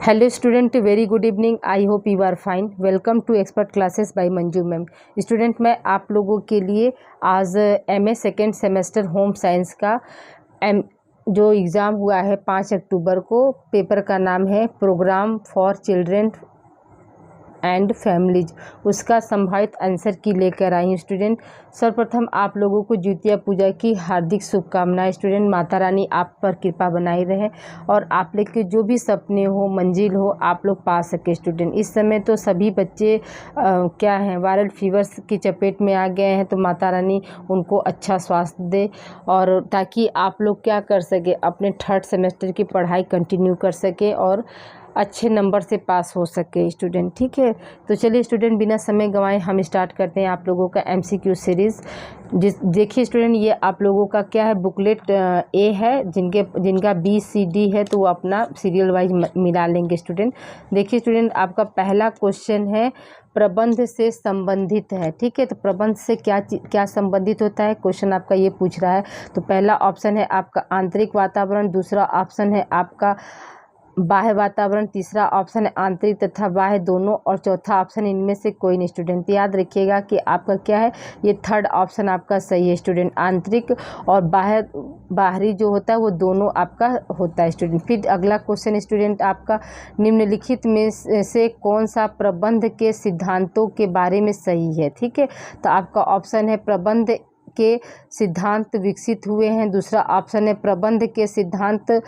Hello student, very good evening. I hope you are fine. Welcome to expert classes by Manju ma'am. Student, मैं आप लोगों के लिए आज MA second semester home science का जो एग्ज़ाम हुआ है 5 अक्टूबर को, पेपर का नाम है program for children and families, उसका संभावित आंसर की लेकर आई हूँ। स्टूडेंट, सर्वप्रथम आप लोगों को द्वितीया पूजा की हार्दिक शुभकामनाएं। स्टूडेंट, माता रानी आप पर कृपा बनाई रहे और आप लोग के जो भी सपने हो, मंजिल हो, आप लोग पा सके। स्टूडेंट, इस समय तो सभी बच्चे क्या हैं, वायरल फीवर्स की चपेट में आ गए हैं, तो माता रानी उनको अच्छा स्वास्थ्य दे और ताकि आप लोग क्या कर सके, अपने थर्ड सेमेस्टर की पढ़ाई कंटिन्यू कर सके और अच्छे नंबर से पास हो सके। स्टूडेंट, ठीक है, तो चलिए स्टूडेंट, बिना समय गंवाए हम स्टार्ट करते हैं आप लोगों का एमसीक्यू सीरीज़। देखिए स्टूडेंट, ये आप लोगों का क्या है, बुकलेट ए है। जिनका बी सी डी है तो वो अपना सीरियल वाइज मिला लेंगे। स्टूडेंट, देखिए स्टूडेंट, आपका पहला क्वेश्चन है प्रबंध से संबंधित है। ठीक है, तो प्रबंध से क्या संबंधित होता है, क्वेश्चन आपका ये पूछ रहा है। तो पहला ऑप्शन है आपका आंतरिक वातावरण, दूसरा ऑप्शन है आपका बाह्य वातावरण, तीसरा ऑप्शन है आंतरिक तथा बाह्य दोनों, और चौथा ऑप्शन इनमें से कोई नहीं। स्टूडेंट, याद रखिएगा कि आपका क्या है, ये थर्ड ऑप्शन आपका सही है। स्टूडेंट, आंतरिक और बाहरी जो होता है वो दोनों आपका होता है। स्टूडेंट, फिर अगला क्वेश्चन स्टूडेंट आपका, निम्नलिखित में से कौन सा प्रबंध के सिद्धांतों के बारे में सही है। ठीक है, तो आपका ऑप्शन है प्रबंध के सिद्धांत विकसित हुए हैं, दूसरा ऑप्शन है प्रबंध के सिद्धांत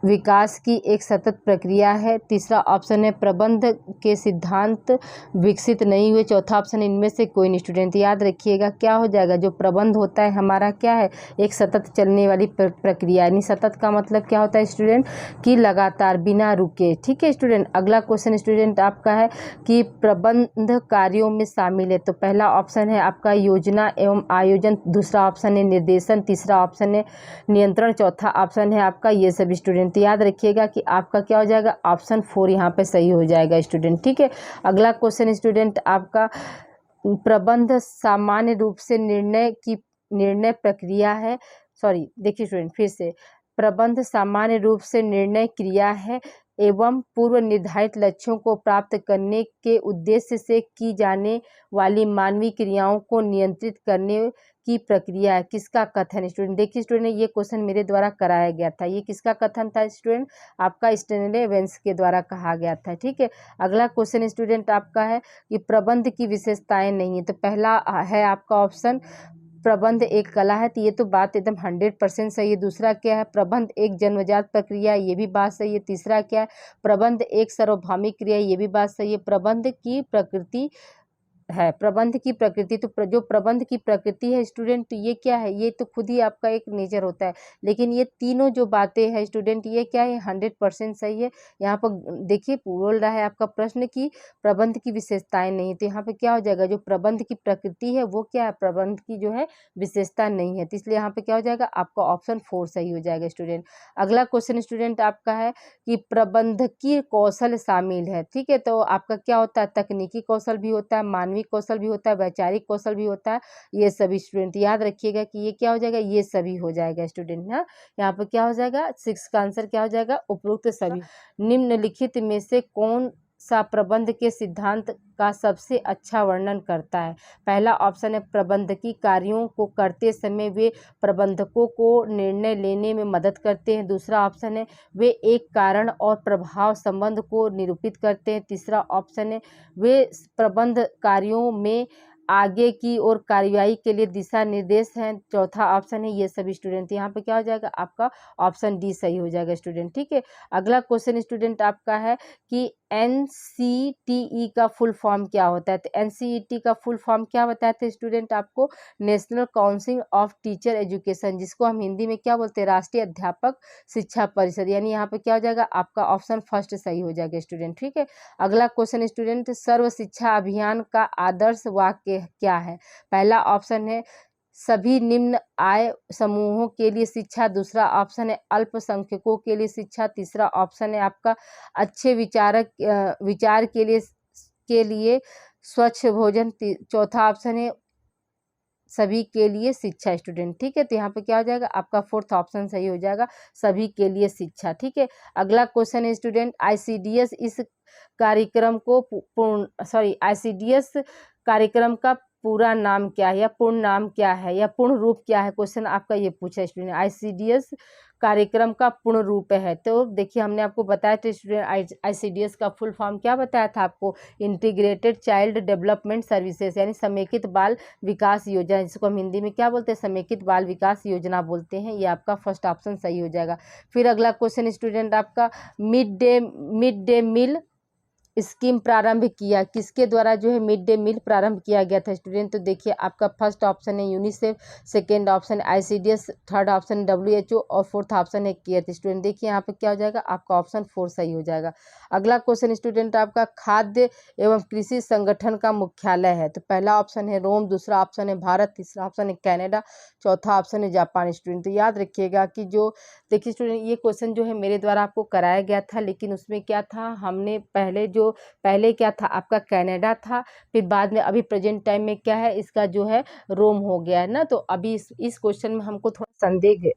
विकास की एक सतत प्रक्रिया है, तीसरा ऑप्शन है प्रबंध के सिद्धांत विकसित नहीं हुए, चौथा ऑप्शन इनमें से कोई नहीं। स्टूडेंट, याद रखिएगा क्या हो जाएगा, जो प्रबंध होता है हमारा क्या है, एक सतत चलने वाली प्रक्रिया, यानी सतत का मतलब क्या होता है स्टूडेंट, कि लगातार बिना रुके। ठीक है स्टूडेंट, अगला क्वेश्चन स्टूडेंट आपका है कि प्रबंध कार्यों में शामिल है। तो पहला ऑप्शन है आपका योजना एवं आयोजन, दूसरा ऑप्शन है निर्देशन, तीसरा ऑप्शन है नियंत्रण, चौथा ऑप्शन है आपका ये सभी। स्टूडेंट, तो याद रखिएगा कि आपका क्या हो जाएगा, ऑप्शन 4 यहाँ पे सही हो जाएगा। स्टूडेंट, ठीक है, अगला क्वेश्चन स्टूडेंट आपका प्रबंध सामान्य रूप से निर्णय प्रक्रिया है। सॉरी, देखिए स्टूडेंट, फिर से, प्रबंध सामान्य रूप से निर्णय क्रिया है एवं पूर्व निर्धारित लक्ष्यों को प्राप्त करने के उद्देश्य से की जाने वाली मानवीय क्रियाओं को नियंत्रित करने की प्रक्रिया है। किसका कथन स्टूडेंट, देखिए स्टूडेंट, ये क्वेश्चन मेरे द्वारा कराया गया था। ये किसका कथन था स्टूडेंट, आपका स्टेनले वेंस के द्वारा कहा गया था। ठीक है, अगला क्वेश्चन स्टूडेंट आपका है कि प्रबंध की विशेषताएं नहीं है। तो पहला है आपका ऑप्शन प्रबंध एक कला है, तो ये तो बात एकदम 100% सही है। दूसरा क्या है, प्रबंध एक जन्मजात प्रक्रिया, ये भी बात सही है। तीसरा क्या है, प्रबंध एक सार्वभौमिक क्रिया, ये भी बात सही है। प्रबंध की प्रकृति है, प्रबंध की प्रकृति, तो जो प्रबंध की प्रकृति है स्टूडेंट, तो ये क्या है, ये तो खुद ही आपका एक नेचर होता है। लेकिन ये तीनों जो बातें हैं स्टूडेंट, ये क्या है, 100% सही है। यहाँ पर देखिए बोल रहा है आपका प्रश्न की प्रबंध की विशेषताएं नहीं, तो यहाँ पे क्या हो जाएगा, जो प्रबंध की प्रकृति है वो क्या है, प्रबंध की जो है विशेषता नहीं है, तो इसलिए यहाँ पे क्या हो जाएगा, आपका ऑप्शन 4 सही हो जाएगा। स्टूडेंट, अगला क्वेश्चन स्टूडेंट आपका है कि प्रबंधकीय कौशल शामिल है। ठीक है, तो आपका क्या होता है, तकनीकी कौशल भी होता है, मानवीय कौशल भी होता है, वैचारिक कौशल भी होता है, ये सभी। स्टूडेंट, याद रखिएगा कि ये क्या हो जाएगा, ये सभी हो जाएगा। स्टूडेंट, हाँ, यहाँ पर क्या हो जाएगा, 6 का आंसर क्या हो जाएगा, उपरोक्त सभी। निम्नलिखित में से कौन सा प्रबंध के सिद्धांत का सबसे अच्छा वर्णन करता है। पहला ऑप्शन है प्रबंधकीय कार्यों को करते समय वे प्रबंधकों को निर्णय लेने में मदद करते हैं। दूसरा ऑप्शन है वे एक कारण और प्रभाव संबंध को निरूपित करते हैं। तीसरा ऑप्शन है वे प्रबंध कार्यों में आगे की ओर कार्यवाही के लिए दिशा निर्देश हैं। चौथा ऑप्शन है ये सभी। स्टूडेंट, यहाँ पे क्या हो जाएगा, आपका ऑप्शन डी सही हो जाएगा। स्टूडेंट, ठीक है, अगला क्वेश्चन स्टूडेंट आपका है कि NCTE का फुल फॉर्म क्या होता है। तो NCET का फुल फॉर्म क्या बताया था स्टूडेंट आपको, national council of teacher education, जिसको हम हिंदी में क्या बोलते हैं, राष्ट्रीय अध्यापक शिक्षा परिषद, यानी यहाँ पे क्या हो जाएगा, आपका ऑप्शन फर्स्ट सही हो जाएगा। स्टूडेंट, ठीक है, अगला क्वेश्चन स्टूडेंट, सर्व शिक्षा अभियान का आदर्श वाक्य क्या है। पहला ऑप्शन है सभी निम्न आय समूहों के लिए शिक्षा, दूसरा ऑप्शन है अल्पसंख्यकों के लिए शिक्षा, तीसरा ऑप्शन है आपका अच्छे विचार के लिए स्वच्छ भोजन, चौथा ऑप्शन है सभी के लिए शिक्षा स्टूडेंट। ठीक है, तो यहाँ पे क्या हो जाएगा, आपका फोर्थ ऑप्शन सही हो जाएगा, सभी के लिए शिक्षा। ठीक है, अगला क्वेश्चन है स्टूडेंट, आईसीडीएस इस कार्यक्रम को आईसीडीएस कार्यक्रम का पूरा नाम क्या है या पूर्ण नाम क्या है या पूर्ण रूप क्या है, क्वेश्चन आपका ये पूछा है स्टूडेंट। आईसीडीएस कार्यक्रम का पूर्ण रूप है, तो देखिए हमने आपको बताया था स्टूडेंट, आईसीडीएस का फुल फॉर्म क्या बताया था आपको, इंटीग्रेटेड चाइल्ड डेवलपमेंट सर्विसेज, यानी समेकित बाल विकास योजना, जिसको हम हिंदी में क्या बोलते हैं, समेकित बाल विकास योजना बोलते हैं। ये आपका फर्स्ट ऑप्शन सही हो जाएगा। फिर अगला क्वेश्चन स्टूडेंट आपका, मिड डे मील स्कीम प्रारंभ किया, किसके द्वारा जो है मिड डे मील प्रारंभ किया गया था स्टूडेंट, तो देखिए आपका फर्स्ट ऑप्शन है UNICEF, second option ICDS, third option WHO और फोर्थ ऑप्शन है केयर। स्टूडेंट देखिए यहाँ पे क्या हो जाएगा, आपका ऑप्शन 4 सही हो जाएगा। अगला क्वेश्चन स्टूडेंट आपका, खाद्य एवं कृषि संगठन का मुख्यालय है, तो पहला ऑप्शन है रोम, दूसरा ऑप्शन है भारत, तीसरा ऑप्शन है कनाडा, चौथा ऑप्शन है जापान। स्टूडेंट तो याद रखिएगा कि जो देखिए स्टूडेंट, ये क्वेश्चन जो है मेरे द्वारा आपको कराया गया था, लेकिन उसमें क्या था, हमने पहले क्या था आपका कनाडा था, फिर बाद में अभी प्रेजेंट टाइम में क्या है, इसका जो है रोम हो गया है ना। तो अभी इस क्वेश्चन में हमको थोड़ा संदेह है,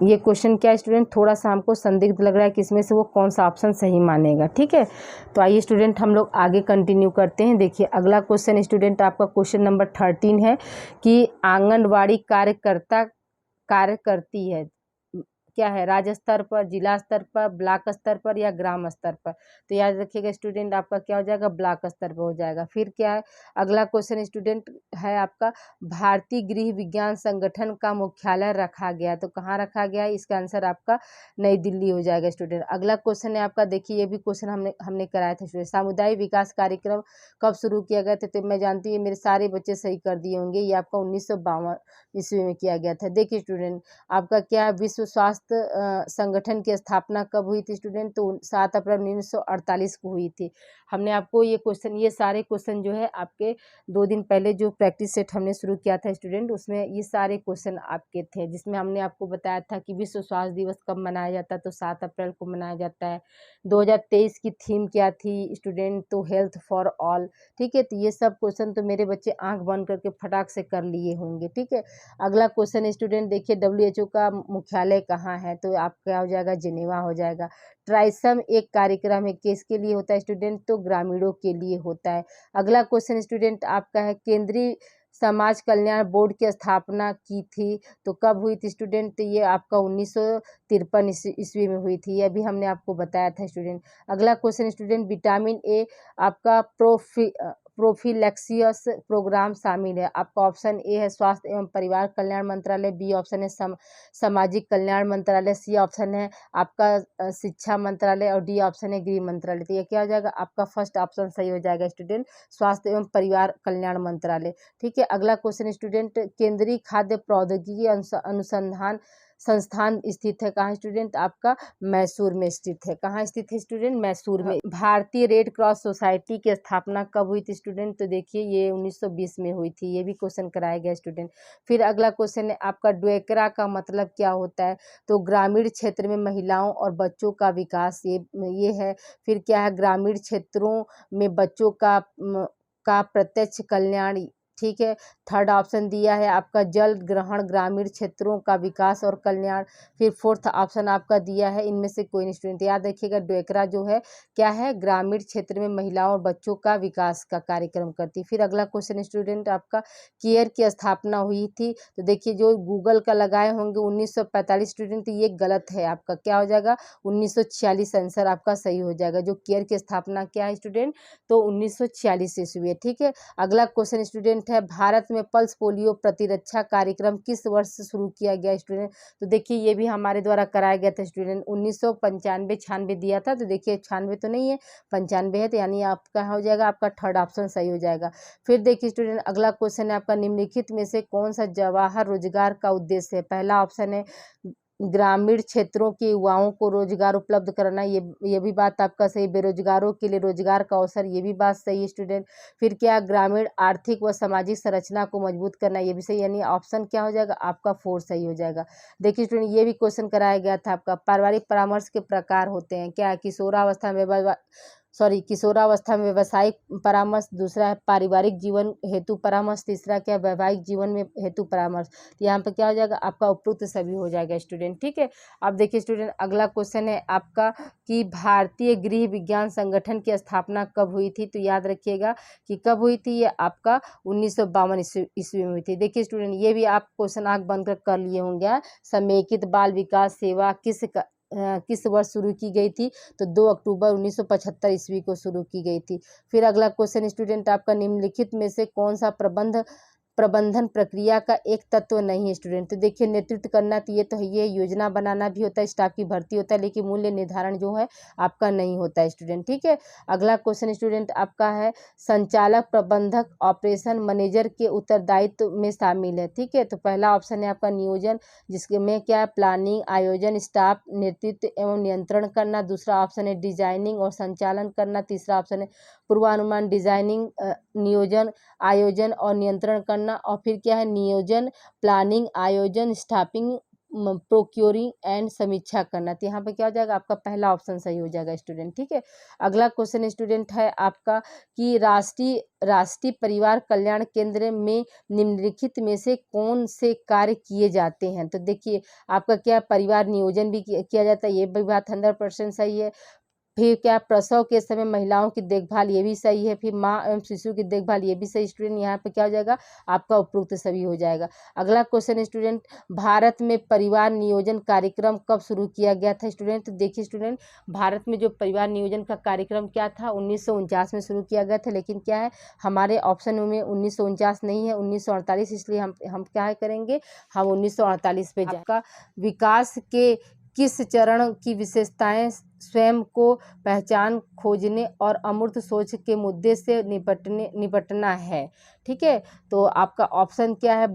ये क्वेश्चन क्या है स्टूडेंट, थोड़ा सा हमको संदिग्ध लग रहा है कि इसमें से वो कौन सा ऑप्शन सही मानेगा। ठीक है, तो आइए स्टूडेंट हम लोग आगे कंटिन्यू करते हैं। देखिए अगला क्वेश्चन स्टूडेंट आपका क्वेश्चन नंबर 13 है कि आंगनवाड़ी कार्यकर्ता कार्य करती है, क्या है, राज्य स्तर पर, जिला स्तर पर, ब्लॉक स्तर पर या ग्राम स्तर पर, तो याद रखिएगा स्टूडेंट आपका क्या हो जाएगा, ब्लॉक स्तर पर हो जाएगा। फिर क्या है, अगला क्वेश्चन स्टूडेंट है आपका, भारतीय गृह विज्ञान संगठन का मुख्यालय रखा गया, तो कहाँ रखा गया है, इसका आंसर आपका नई दिल्ली हो जाएगा स्टूडेंट। अगला क्वेश्चन है आपका, देखिए ये भी क्वेश्चन हमने कराया था स्टूडेंट, सामुदायिक विकास कार्यक्रम कब शुरू किया गया था, तो मैं जानती हूँ मेरे सारे बच्चे सही कर दिए होंगे, ये आपका 1952 ईस्वी में किया गया था। देखिए स्टूडेंट आपका क्या है, विश्व स्वास्थ्य संगठन की स्थापना कब हुई थी स्टूडेंट, तो 7 अप्रैल 1948 को हुई थी। हमने आपको ये सारे क्वेश्चन जो है आपके 2 दिन पहले जो प्रैक्टिस सेट हमने शुरू किया था स्टूडेंट, उसमें ये सारे क्वेश्चन आपके थे, जिसमें हमने आपको बताया था कि विश्व स्वास्थ्य दिवस कब मनाया जाता है, तो 7 अप्रैल को मनाया जाता है। 2023 की थीम क्या थी स्टूडेंट, तो हेल्थ फॉर ऑल। ठीक है, तो ये सब क्वेश्चन तो मेरे बच्चे आंख बंद करके फटाक से कर लिए होंगे। ठीक है, अगला क्वेश्चन स्टूडेंट देखिए, डब्ल्यूएचओ का मुख्यालय कहाँ है, तो आपका हो जाएगा जिनेवा हो जाएगा। ट्राइसम एक कार्यक्रम है, किसके लिए होता है स्टूडेंट, तो ग्रामीणों के लिए होता है। अगला क्वेश्चन स्टूडेंट आपका है, केंद्रीय समाज कल्याण बोर्ड की स्थापना की थी, तो कब हुई थी स्टूडेंट, तो ये आपका 1953 ईस्वी में हुई थी, ये भी हमने आपको बताया था स्टूडेंट। अगला क्वेश्चन स्टूडेंट, विटामिन ए आपका प्रोफिलैक्सिस प्रोग्राम शामिल है, आपका ऑप्शन ए है स्वास्थ्य एवं परिवार कल्याण मंत्रालय, बी ऑप्शन है सामाजिक कल्याण मंत्रालय, सी ऑप्शन है आपका शिक्षा मंत्रालय और डी ऑप्शन है गृह मंत्रालय। तो ये क्या हो जाएगा, आपका फर्स्ट ऑप्शन सही हो जाएगा स्टूडेंट, स्वास्थ्य एवं परिवार कल्याण मंत्रालय। ठीक है, अगला क्वेश्चन स्टूडेंट, केंद्रीय खाद्य प्रौद्योगिकी अनुसंधान संस्थान स्थित है कहाँ स्टूडेंट, आपका मैसूर में स्थित है। कहाँ स्थित है स्टूडेंट, मैसूर में। भारतीय रेड क्रॉस सोसाइटी की स्थापना कब हुई थी स्टूडेंट, तो देखिए ये 1920 में हुई थी, ये भी क्वेश्चन कराया गया स्टूडेंट। फिर अगला क्वेश्चन है आपका, ड्वेकरा का मतलब क्या होता है, तो ग्रामीण क्षेत्र में महिलाओं और बच्चों का विकास, ये है। फिर क्या है, ग्रामीण क्षेत्रों में बच्चों का प्रत्यक्ष कल्याण। ठीक है, थर्ड ऑप्शन दिया है आपका जल ग्रहण, ग्रामीण क्षेत्रों का विकास और कल्याण। फिर फोर्थ ऑप्शन आपका दिया है इनमें से कोई नहीं स्टूडेंट। याद रखिएगा ड्वेकरा जो है क्या है, ग्रामीण क्षेत्र में महिलाओं और बच्चों का विकास का कार्यक्रम करती। फिर अगला क्वेश्चन स्टूडेंट आपका, केयर की स्थापना हुई थी, तो देखिए जो गूगल का लगाए होंगे 1945 स्टूडेंट, ये गलत है, आपका क्या हो जाएगा 1946 आंसर आपका सही हो जाएगा। जो केयर की स्थापना क्या है स्टूडेंट, तो 1946 ईस्वी है। ठीक है, अगला क्वेश्चन स्टूडेंट है, भारत में पल्स पोलियो प्रतिरक्षा कार्यक्रम किस वर्ष से शुरू किया गया स्टूडेंट, तो देखिए ये भी हमारे द्वारा कराया गया था स्टूडेंट, 1995 दिया था, तो देखिए 96 तो नहीं है, 95 है, तो यानी आपका हो जाएगा, आपका थर्ड ऑप्शन सही हो जाएगा। फिर देखिए स्टूडेंट अगला क्वेश्चन है आपका, निम्नलिखित में से कौन सा जवाहर रोजगार का उद्देश्य है, पहला ऑप्शन है ग्रामीण क्षेत्रों के युवाओं को रोजगार उपलब्ध कराना, ये भी बात आपका सही, बेरोजगारों के लिए रोजगार का अवसर, ये भी बात सही है स्टूडेंट। फिर क्या, ग्रामीण आर्थिक व सामाजिक संरचना को मजबूत करना, ये भी सही, यानी ऑप्शन क्या हो जाएगा, आपका 4 सही हो जाएगा। देखिए स्टूडेंट ये भी क्वेश्चन कराया गया था आपका, पारिवारिक परामर्श के प्रकार होते हैं क्या, किशोरावस्था में किशोरावस्था में व्यवसायिक परामर्श, दूसरा है पारिवारिक जीवन हेतु परामर्श, तीसरा क्या है वैवाहिक जीवन में हेतु परामर्श। तो यहाँ पे क्या हो जाएगा आपका उपयुक्त सभी हो जाएगा स्टूडेंट। ठीक है, अब देखिए स्टूडेंट अगला क्वेश्चन है आपका कि भारतीय गृह विज्ञान संगठन की स्थापना कब हुई थी। तो याद रखिएगा कि कब हुई थी, ये आपका 1952 ईस्वी में हुई थी। देखिए स्टूडेंट ये भी आप क्वेश्चन आंख बंद कर लिए होंगे। समेकित बाल विकास सेवा किस वर्ष शुरू की गई थी। तो 2 अक्टूबर 1975 ईस्वी को शुरू की गई थी। फिर अगला क्वेश्चन स्टूडेंट आपका निम्नलिखित में से कौन सा प्रबंधन प्रक्रिया का एक तत्व नहीं है स्टूडेंट। तो देखिए नेतृत्व करना तो ये योजना बनाना भी होता है, स्टाफ की भर्ती होता है, लेकिन मूल्य निर्धारण जो है आपका नहीं होता है स्टूडेंट। ठीक है, अगला क्वेश्चन स्टूडेंट आपका है संचालक प्रबंधक ऑपरेशन मैनेजर के उत्तरदायित्व में शामिल है। ठीक है, तो पहला ऑप्शन है आपका नियोजन, जिसके में क्या है प्लानिंग, आयोजन, स्टाफ नेतृत्व एवं नियंत्रण करना। दूसरा ऑप्शन है डिजाइनिंग और संचालन करना। तीसरा ऑप्शन है पूर्वानुमान, डिजाइनिंग, नियोजन, आयोजन और नियंत्रण करना। और फिर क्या है नियोजन, प्लानिंग, आयोजन, स्टाफिंग, प्रोक्योरिंग एंड समीक्षा करना। तो यहाँ पे क्या हो जाएगा आपका पहला ऑप्शन सही हो जाएगा स्टूडेंट। ठीक है, अगला क्वेश्चन स्टूडेंट है आपका कि राष्ट्रीय परिवार कल्याण केंद्र में निम्नलिखित में से कौन से कार्य किए जाते हैं। तो देखिए आपका क्या परिवार नियोजन भी किया जाता है, ये भी बात 100% सही है। फिर क्या प्रसव के समय महिलाओं की देखभाल, ये भी सही है। फिर माँ एवं शिशु की देखभाल, ये भी सही स्टूडेंट। यहाँ पे क्या हो जाएगा आपका उपयुक्त सभी हो जाएगा। अगला क्वेश्चन स्टूडेंट भारत में परिवार नियोजन कार्यक्रम कब शुरू किया गया था स्टूडेंट। तो देखिए स्टूडेंट भारत में जो परिवार नियोजन का कार्यक्रम क्या था 1949 में शुरू किया गया था, लेकिन क्या है हमारे ऑप्शन में 1949 नहीं है 1948, इसलिए हम क्या करेंगे हम 1948 पे आपका विकास के किस चरण की विशेषताएं स्वयं को पहचान खोजने और अमूर्त सोच के मुद्दे से निपटना है। ठीक है, तो आपका ऑप्शन क्या है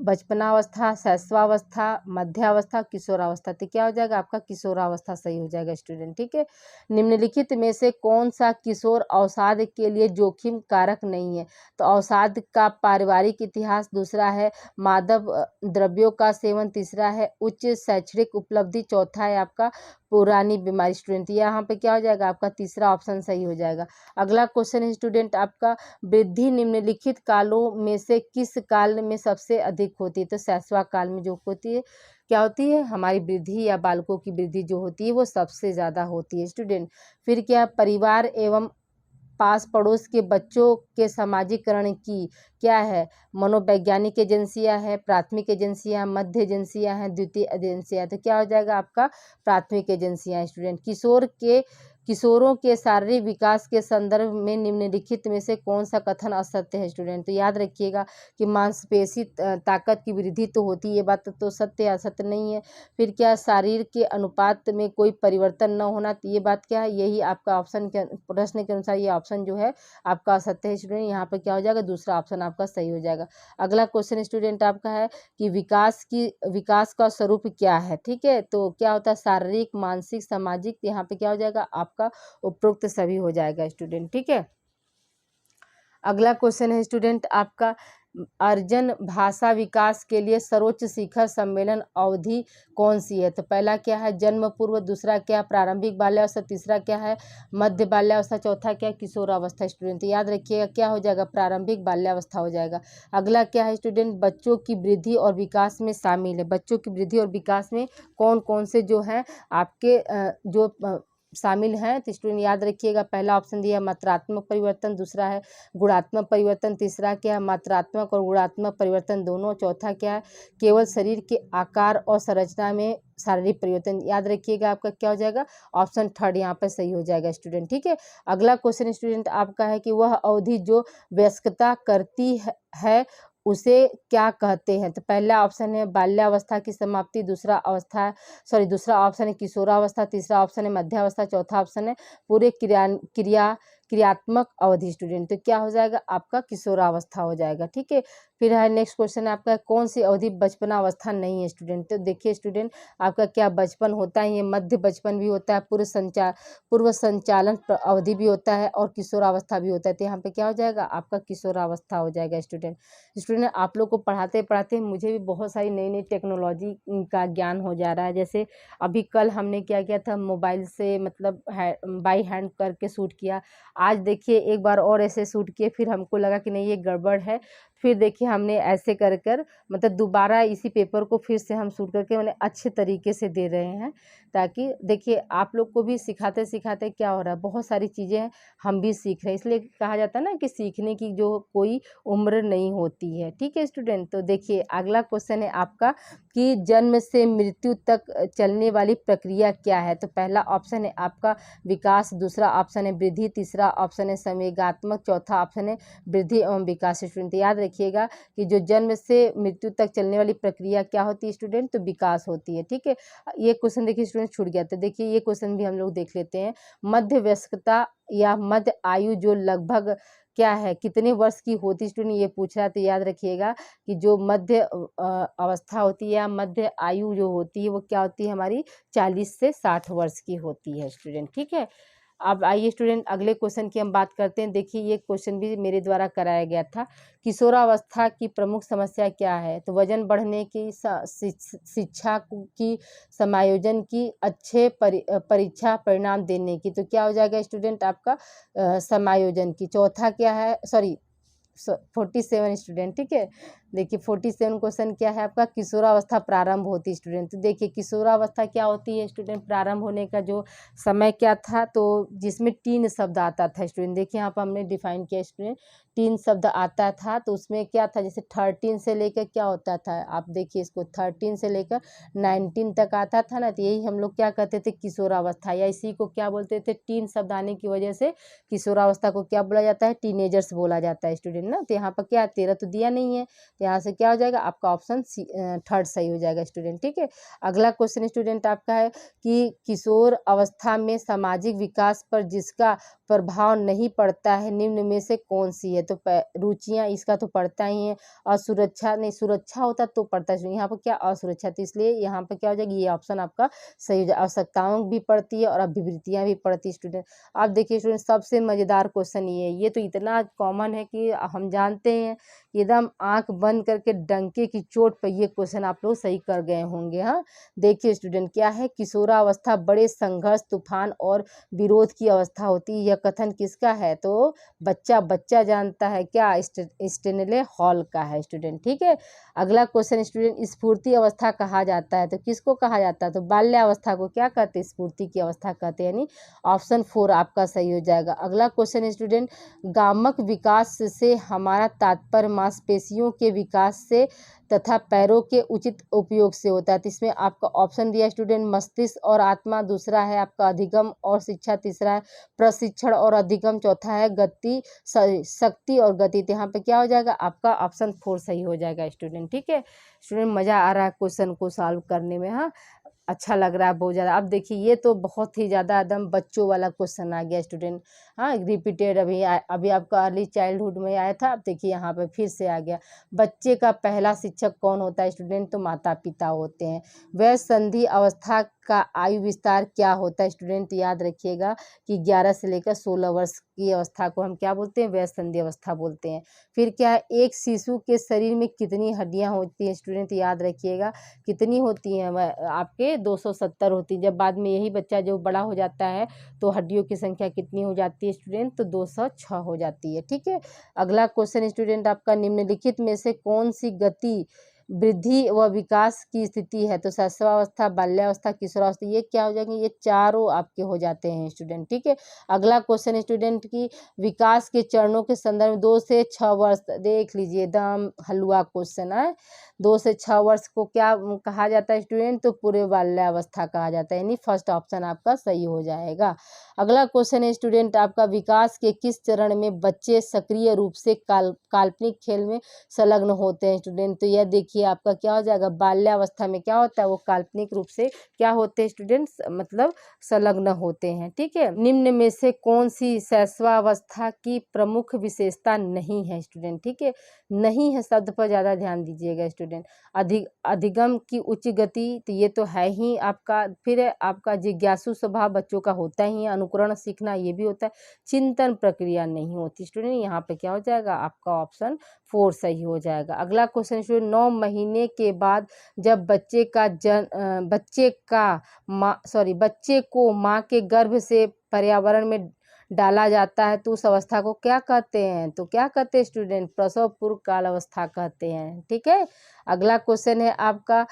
बचपनावस्था, शैशवावस्था, मध्यावस्था, किशोरावस्था। तो क्या हो जाएगा आपका किशोरावस्था सही हो जाएगा स्टूडेंट। ठीक है, निम्नलिखित में से कौन सा किशोर अवसाद के लिए जोखिम कारक नहीं है। तो अवसाद का पारिवारिक इतिहास, दूसरा है मादक द्रव्यों का सेवन, तीसरा है उच्च शैक्षणिक उपलब्धि, चौथा है आपका पुरानी बीमारी स्टूडेंट। यहाँ पे क्या हो जाएगा आपका तीसरा ऑप्शन सही हो जाएगा। अगला क्वेश्चन स्टूडेंट आपका वृद्धि निम्नलिखित कालों में से किस काल में सबसे अधिक होती है। तो शैशव काल में जो होती है क्या होती है हमारी वृद्धि या बालकों की वृद्धि जो होती है वो सबसे ज़्यादा होती है स्टूडेंट। फिर क्या परिवार एवं पास पड़ोस के बच्चों के सामाजिकरण की क्या है मनोवैज्ञानिक एजेंसियां है, प्राथमिक एजेंसियां, मध्य एजेंसियां हैं, द्वितीय एजेंसियां। तो क्या हो जाएगा आपका प्राथमिक एजेंसियां स्टूडेंट। किशोरों के शारीरिक विकास के संदर्भ में निम्नलिखित में से कौन सा कथन असत्य है स्टूडेंट। तो याद रखिएगा कि मांसपेशी ताकत की वृद्धि तो होती है, ये बात तो सत्य है, असत्य नहीं है। फिर क्या शरीर के अनुपात में कोई परिवर्तन न होना, तो ये बात क्या है यही आपका ऑप्शन के प्रश्न के अनुसार ये ऑप्शन जो है आपका असत्य है स्टूडेंट। यहाँ पर क्या हो जाएगा दूसरा ऑप्शन आपका सही हो जाएगा। अगला क्वेश्चन स्टूडेंट आपका है कि विकास का स्वरूप क्या है। ठीक है, तो क्या होता है शारीरिक, मानसिक, सामाजिक। यहाँ पे क्या हो जाएगा आपका उपरोक्त सभी हो जाएगा स्टूडेंट। ठीक है, अगला क्वेश्चन है स्टूडेंट आपका अर्जन भाषा विकास के लिए सर्वोच्च शिखर सम्मेलन अवधि कौन सी है। तो पहला क्या है जन्म पूर्व, दूसरा क्या है प्रारंभिक बाल्यावस्था, तीसरा क्या है मध्य बाल्यावस्था, चौथा क्या है किशोरावस्था स्टूडेंट। याद रखिएगा क्या हो जाएगा प्रारंभिक बाल्यावस्था हो जाएगा। अगला क्या है स्टूडेंट बच्चों की वृद्धि और विकास में शामिल है। बच्चों की वृद्धि और विकास में कौन कौन से जो है आपके जो शामिल हैं। तो स्टूडेंट याद रखिएगा पहला ऑप्शन दिया मात्रात्मक परिवर्तन, दूसरा है गुणात्मक परिवर्तन, तीसरा क्या है मात्रात्मक और गुणात्मक परिवर्तन दोनों, चौथा क्या है केवल शरीर के आकार और संरचना में शारीरिक परिवर्तन। याद रखिएगा आपका क्या हो जाएगा ऑप्शन थर्ड यहाँ पर सही हो जाएगा स्टूडेंट। ठीक है, अगला क्वेश्चन स्टूडेंट आपका है कि वह अवधि जो वयस्कता करती है उसे क्या कहते हैं। तो पहला ऑप्शन है बाल्यावस्था की समाप्ति, दूसरा ऑप्शन है किशोरावस्था, तीसरा ऑप्शन है मध्यावस्था, चौथा ऑप्शन है पूरे क्रियात्मक अवधि स्टूडेंट, तो क्या हो जाएगा आपका किशोरावस्था हो जाएगा। ठीक है, फिर है नेक्स्ट क्वेश्चन है आपका कौन सी अवधि बचपनावस्था नहीं है स्टूडेंट। तो देखिए स्टूडेंट आपका क्या बचपन होता है, ये मध्य बचपन भी होता है, पूर्व संचालन अवधि भी होता है और किशोरावस्था भी होता है। तो यहाँ पे क्या हो जाएगा आपका किशोरावस्था हो जाएगा स्टूडेंट। स्टूडेंट आप लोग को पढ़ाते पढ़ाते मुझे भी बहुत सारी नई नई टेक्नोलॉजी का ज्ञान हो जा रहा है। जैसे अभी कल हमने क्या किया था, मोबाइल से मतलब बाई हैंड करके शूट किया। आज देखिए एक बार और ऐसे शूट किए, फिर हमको लगा कि नहीं ये गड़बड़ है, फिर देखिए हमने ऐसे कर कर मतलब दोबारा इसी पेपर को फिर से हम शूट करके मैंने अच्छे तरीके से दे रहे हैं, ताकि देखिए आप लोग को भी सिखाते सिखाते क्या हो रहा है, बहुत सारी चीज़ें हम भी सीख रहे हैं। इसलिए कहा जाता है ना कि सीखने की जो कोई उम्र नहीं होती है। ठीक है स्टूडेंट, तो देखिए अगला क्वेश्चन है आपका कि जन्म से मृत्यु तक चलने वाली प्रक्रिया क्या है। तो पहला ऑप्शन है आपका विकास, दूसरा ऑप्शन है वृद्धि, तीसरा ऑप्शन है संवेगात्मक, चौथा ऑप्शन है वृद्धि एवं विकास। स्टूडेंट याद रखिएगा कि जो जन्म से मृत्यु तक चलने वाली प्रक्रिया क्या होती है स्टूडेंट, तो विकास होती है। ठीक है, ये क्वेश्चन देखिए स्टूडेंट छूट गया, तो देखिए ये क्वेश्चन भी हम लोग देख लेते हैं। मध्य वयस्कता या मध्य आयु जो लगभग क्या है, कितने वर्ष की होती स्टूडेंट, ये पूछ रहा है। तो याद रखिएगा कि जो मध्य अवस्था होती है या मध्य आयु जो होती है वो क्या होती है हमारी 40 से 60 वर्ष की होती है स्टूडेंट। ठीक है, अब आइए स्टूडेंट अगले क्वेश्चन की हम बात करते हैं। देखिए ये क्वेश्चन भी मेरे द्वारा कराया गया था। किशोरावस्था की प्रमुख समस्या क्या है। तो वजन बढ़ने की, शिक्षा की, समायोजन की, अच्छे परीक्षा परिणाम देने की। तो क्या हो जाएगा स्टूडेंट आपका समायोजन की। चौथा क्या है, सॉरी 47 स्टूडेंट। ठीक है, देखिए 47 क्वेश्चन क्या है आपका, किशोरावस्था प्रारंभ होती है स्टूडेंट। तो देखिए किशोरावस्था क्या होती है स्टूडेंट, प्रारंभ होने का जो समय क्या था, तो जिसमें 3 शब्द आता था स्टूडेंट। देखिए यहाँ पर हमने डिफाइन किया स्टूडेंट, 3 शब्द आता था। तो उसमें क्या था, जैसे 13 से लेकर क्या होता था, आप देखिए इसको 13 से लेकर 19 तक आता था ना, तो यही हम लोग क्या कहते थे किशोरावस्था, या इसी को क्या बोलते थे, 3 शब्द आने की वजह से किशोरावस्था को क्या बोला जाता है, टीनेजर्स बोला जाता है स्टूडेंट ना। तो यहाँ पर क्या 13 तो दिया नहीं है, तो यहाँ से क्या हो जाएगा आपका ऑप्शन थर्ड सही हो जाएगा स्टूडेंट। ठीक है, अगला क्वेश्चन स्टूडेंट आपका है कि किशोर अवस्था में सामाजिक विकास पर जिसका प्रभाव नहीं पड़ता है निम्न में से कौन सी है। तो रुचियाँ इसका तो पड़ता ही है, असुरक्षा नहीं, सुरक्षा होता तो पड़ता है, यहाँ पर क्या असुरक्षा, तो इसलिए यहाँ पर क्या हो जाएगी, ये ऑप्शन आपका सही हो जाएगा। आवश्यकताओं भी पड़ती है और अभिवृत्तियाँ भी पड़ती है स्टूडेंट। आप देखिए स्टूडेंट सबसे मज़ेदार क्वेश्चन ये तो इतना कॉमन है कि हम जानते हैं, एकदम आंख बंद करके डंके की चोट पर ये क्वेश्चन आप लोग सही कर गए होंगे। हाँ देखिए स्टूडेंट क्या है, किशोरावस्था बड़े संघर्ष, तूफान और विरोध की अवस्था होती है। यह कथन किसका है, तो बच्चा जानता है क्या, स्टेनले हॉल का है स्टूडेंट। ठीक है, अगला क्वेश्चन स्टूडेंट स्फूर्ति अवस्था कहा जाता है। तो किसको कहा जाता है, तो बाल्यावस्था को क्या कहते हैं, स्फूर्ति की अवस्था कहते हैं, यानी ऑप्शन 4 आपका सही हो जाएगा। अगला क्वेश्चन स्टूडेंट गामक विकास से हमारा तात्पर्य मांसपेशियों के विकास से तथा पैरों के उचित उपयोग से होता है। तो इसमें आपका ऑप्शन दिया स्टूडेंट मस्तिष्क और आत्मा, दूसरा है आपका अधिगम और शिक्षा, तीसरा है प्रशिक्षण और अधिगम, चौथा है गति, शक्ति और गति। तो यहाँ पे क्या हो जाएगा आपका ऑप्शन 4 सही हो जाएगा स्टूडेंट। ठीक है स्टूडेंट, मज़ा आ रहा है क्वेश्चन को सॉल्व करने में, हाँ अच्छा लग रहा है बहुत ज़्यादा। अब देखिए ये तो बहुत ही ज़्यादा एकदम बच्चों वाला क्वेश्चन आ गया स्टूडेंट, हाँ रिपीटेड अभी आपका अर्ली चाइल्डहुड में आया था, अब देखिए यहाँ पे फिर से आ गया। बच्चे का पहला शिक्षक कौन होता है स्टूडेंट, तो माता पिता होते हैं। वह संधि अवस्था का आयु विस्तार क्या होता है स्टूडेंट, याद रखिएगा कि 11 से लेकर 16 वर्ष की अवस्था को हम क्या बोलते हैं, वह संधि अवस्था बोलते हैं। फिर क्या है, एक शिशु के शरीर में कितनी हड्डियाँ होती हैं स्टूडेंट, याद रखिएगा कितनी होती हैं, आपके 270 होती है। जब बाद में यही बच्चा जो बड़ा हो जाता है तो हड्डियों की संख्या कितनी हो जाती है स्टूडेंट, तो 206 हो जाती है। ठीक है, अगला क्वेश्चन स्टूडेंट आपका निम्नलिखित में से कौन सी गति वृद्धि व विकास की स्थिति है, तो शैशवावस्था, बाल्यावस्था, किशोरावस्था, ये क्या हो जाएंगे, ये चारों आपके हो जाते हैं स्टूडेंट। ठीक है, अगला क्वेश्चन स्टूडेंट की विकास के चरणों के संदर्भ में 2 से 6 वर्ष, देख लीजिए एकदम हलवा क्वेश्चन है। 2 से 6 वर्ष को क्या कहा जाता है स्टूडेंट, तो पूर्व बाल्यावस्था कहा जाता है, यानी फर्स्ट ऑप्शन आपका सही हो जाएगा। अगला क्वेश्चन है स्टूडेंट आपका, विकास के किस चरण में बच्चे सक्रिय रूप से काल्पनिक खेल में संलग्न होते हैं स्टूडेंट, तो यह देखिए आपका क्या हो जाएगा, बाल्यावस्था में क्या होता है, वो काल्पनिक रूप से क्या होते हैं स्टूडेंट्स, मतलब संलग्न होते हैं। ठीक है, निम्न में से कौन सी शैशवावस्था की प्रमुख विशेषता नहीं है स्टूडेंट, ठीक है, नहीं है शब्द पर ज़्यादा ध्यान दीजिएगा स्टूडेंट। अधिगम की उच्च गति, तो ये तो है ही आपका, फिर आपका जिज्ञासु स्वभाव बच्चों का होता ही है, अनुकरण सीखना ये भी होता है, चिंतन प्रक्रिया नहीं होती स्टूडेंट, यहाँ पे क्या हो जाएगा आपका ऑप्शन 4 सही हो जाएगा। अगला क्वेश्चन स्टूडेंट, 9 महीने के बाद जब बच्चे को माँ के गर्भ से पर्यावरण में डाला जाता है तो उस अवस्था को क्या कहते हैं, तो क्या कहते हैं स्टूडेंट, प्रसव पूर्व काल अवस्था कहते हैं। ठीक है, अगला क्वेश्चन है आपका,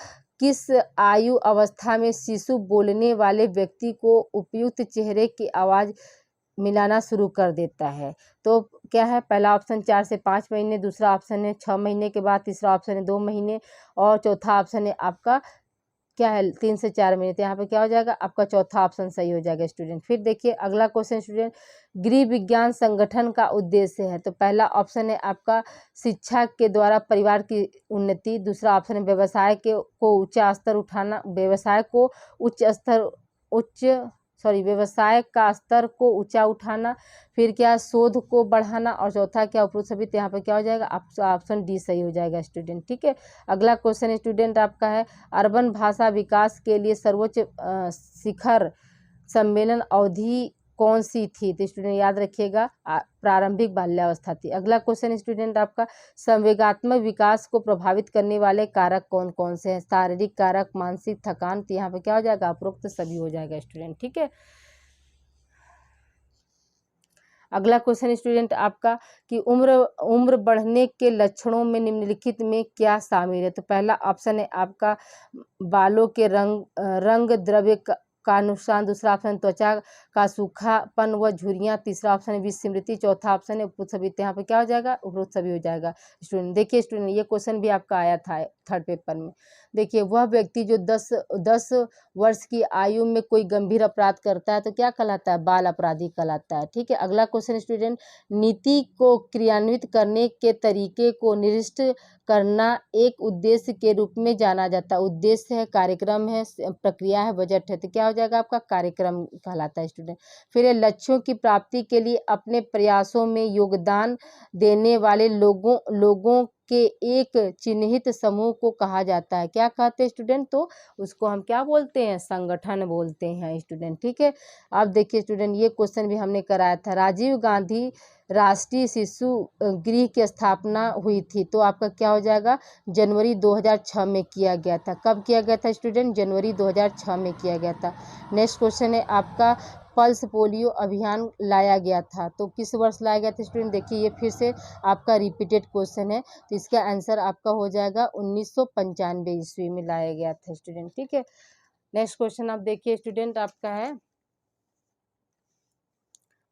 किस आयु अवस्था में शिशु बोलने वाले व्यक्ति को उपयुक्त चेहरे की आवाज़ मिलाना शुरू कर देता है, तो क्या है, पहला ऑप्शन 4 से 5 महीने, दूसरा ऑप्शन है 6 महीने के बाद, तीसरा ऑप्शन है 2 महीने और चौथा ऑप्शन है आपका क्या है 3 से 4 महीने, तो यहाँ पे क्या हो जाएगा आपका चौथा ऑप्शन सही हो जाएगा स्टूडेंट। फिर देखिए अगला क्वेश्चन स्टूडेंट, गृह विज्ञान संगठन का उद्देश्य है, तो पहला ऑप्शन है आपका शिक्षा के द्वारा परिवार की उन्नति, दूसरा ऑप्शन है व्यवसाय को ऊंचा स्तर उठाना, व्यवसाय का स्तर को ऊंचा उठाना, फिर क्या शोध को बढ़ाना और चौथा क्या उपरोक्त सभी, तो यहाँ पे क्या हो जाएगा ऑप्शन डी सही हो जाएगा स्टूडेंट। ठीक है, अगला क्वेश्चन स्टूडेंट आपका है, अर्बन भाषा विकास के लिए सर्वोच्च शिखर सम्मेलन अवधि कौन सी थी, तो स्टूडेंट याद रखिएगा प्रारंभिक बाल्यावस्था थी। अगला क्वेश्चन स्टूडेंट आपका, संवेगात्मक विकास को प्रभावित करने वाले कारक कौन कौन से हैं, शारीरिक कारक, मानसिक थकान, तो यहाँ पे क्या हो जाएगा उपरोक्त सभी हो जाएगा स्टूडेंट। ठीक है, अगला क्वेश्चन स्टूडेंट आपका कि उम्र बढ़ने के लक्षणों में निम्नलिखित में क्या शामिल है, तो पहला ऑप्शन है आपका बालों के रंग द्रव्य का नुकसान, दूसरा ऑप्शन त्वचा का सूखापन व झुर्रियाँ, तीसरा ऑप्शन है विस्मृति, चौथा ऑप्शन है उपरोक्त सभी, तो यहाँ पे क्या हो जाएगा उपरोक्त सभी हो जाएगा स्टूडेंट। देखिए स्टूडेंट ये क्वेश्चन भी आपका आया था थर्ड पेपर में, देखिए वह व्यक्ति जो 10 वर्ष की आयु में कोई गंभीर अपराध करता है तो क्या कहलाता है, बाल अपराधी कहलाता है। ठीक है, अगला क्वेश्चन स्टूडेंट, नीति को क्रियान्वित करने के तरीके को निर्दिष्ट करना एक उद्देश्य के रूप में जाना जाता है, उद्देश्य है, कार्यक्रम है, प्रक्रिया है, बजट है, तो क्या हो जाएगा आपका कार्यक्रम कहलाता है स्टूडेंट। फिर लक्ष्यों की प्राप्ति के लिए अपने प्रयासों में योगदान देने वाले लोगों के एक चिन्हित समूह को कहा जाता है, क्या कहते हैं स्टूडेंट, तो उसको हम क्या बोलते हैं, संगठन बोलते हैं स्टूडेंट। ठीक है, अब देखिए स्टूडेंट ये क्वेश्चन भी हमने कराया था, राजीव गांधी राष्ट्रीय शिशु गृह की स्थापना हुई थी, तो आपका क्या हो जाएगा जनवरी 2006 में किया गया था। कब किया गया था स्टूडेंट, जनवरी 2006 में किया गया था। नेक्स्ट क्वेश्चन है आपका, पल्स पोलियो अभियान लाया गया था, तो किस वर्ष लाया गया था स्टूडेंट, देखिए ये फिर से आपका रिपीटेड क्वेश्चन है, तो इसका आंसर आपका हो जाएगा 1995 ईस्वी में लाया गया था स्टूडेंट। ठीक है, नेक्स्ट क्वेश्चन आप देखिए स्टूडेंट आपका है,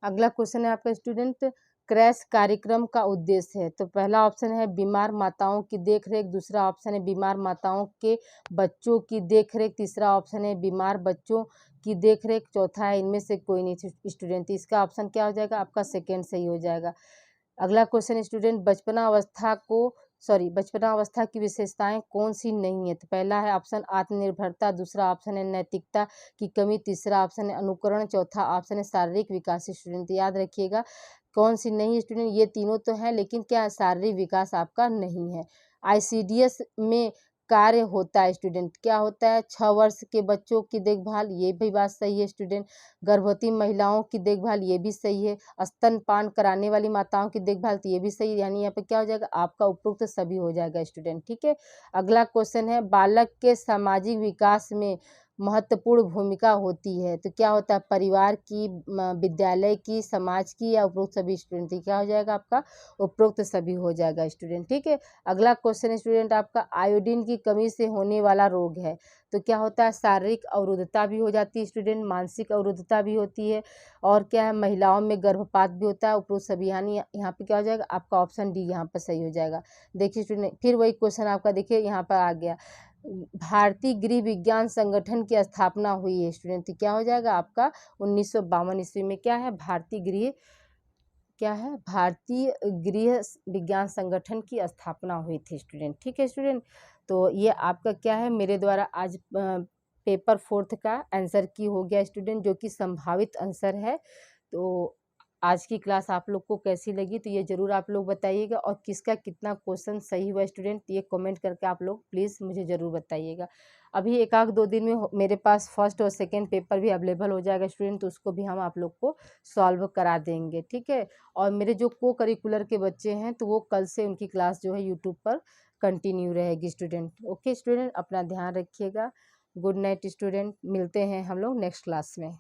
अगला क्वेश्चन है आपका स्टूडेंट, क्रैश कार्यक्रम का उद्देश्य है, तो पहला ऑप्शन है बीमार माताओं की देखरेख, दूसरा ऑप्शन है बीमार माताओं के बच्चों की देखरेख, तीसरा ऑप्शन है बीमार बच्चों की देखरेख, चौथा है इनमें से कोई नहीं स्टूडेंट, इसका ऑप्शन क्या हो जाएगा आपका सेकेंड सही हो जाएगा। अगला क्वेश्चन स्टूडेंट, बचपना अवस्था की विशेषताएं कौन सी नहीं है, तो पहला है ऑप्शन आत्मनिर्भरता, दूसरा ऑप्शन है नैतिकता की कमी, तीसरा ऑप्शन है अनुकरण, चौथा ऑप्शन है शारीरिक विकास। स्टूडेंट याद रखिएगा कौन सी नहीं स्टूडेंट, ये तीनों तो है लेकिन क्या शारीरिक विकास आपका नहीं है। आईसीडीएस में कार्य होता है स्टूडेंट, क्या होता है 6 वर्ष के बच्चों की देखभाल, ये भी बात सही है स्टूडेंट, गर्भवती महिलाओं की देखभाल ये भी सही है, स्तनपान कराने वाली माताओं की देखभाल तो ये भी सही है, यानी यहाँ पे क्या हो जाएगा आपका उपरोक्त सभी हो जाएगा स्टूडेंट। ठीक है, अगला क्वेश्चन है, बालक के सामाजिक विकास में महत्वपूर्ण भूमिका होती है। तो क्या होता है, परिवार की, विद्यालय की, समाज की, या उपरोक्त सभी स्टूडेंट की। क्या हो जाएगा आपका, उपरोक्त सभी हो जाएगा स्टूडेंट। ठीक है, अगला क्वेश्चन स्टूडेंट आपका, आयोडीन की कमी से होने वाला रोग है। तो क्या होता है, शारीरिक अवरुद्धता भी हो जाती है स्टूडेंट, मानसिक अवरुद्धता भी होती है, और क्या है, महिलाओं में गर्भपात भी होता है, उपरोक्त सभी। यानी यहाँ पे क्या हो जाएगा आपका ऑप्शन डी यहाँ पर सही हो जाएगा। देखिए स्टूडेंट, फिर वही क्वेश्चन आपका देखिए यहाँ पर आ गया, भारतीय गृह विज्ञान संगठन की स्थापना हुई है स्टूडेंट। तो क्या हो जाएगा आपका 1952 ईस्वी में क्या है, भारतीय गृह विज्ञान संगठन की स्थापना हुई थी स्टूडेंट। ठीक है स्टूडेंट, तो ये आपका क्या है, मेरे द्वारा आज पेपर 4 का आंसर की हो गया स्टूडेंट, जो कि संभावित आंसर है। तो आज की क्लास आप लोग को कैसी लगी, तो ये ज़रूर आप लोग बताइएगा, और किसका कितना क्वेश्चन सही हुआ स्टूडेंट, ये कमेंट करके आप लोग प्लीज़ मुझे ज़रूर बताइएगा। अभी 1-2 दिन में मेरे पास फर्स्ट और सेकंड पेपर भी अवेलेबल हो जाएगा स्टूडेंट, तो उसको भी हम आप लोग को सॉल्व करा देंगे। ठीक है, और मेरे जो को करिकुलर के बच्चे हैं, तो वो कल से उनकी क्लास जो है यूट्यूब पर कंटिन्यू रहेगी स्टूडेंट। ओके स्टूडेंट, अपना ध्यान रखिएगा। गुड नाइट स्टूडेंट, मिलते हैं हम लोग नेक्स्ट क्लास में।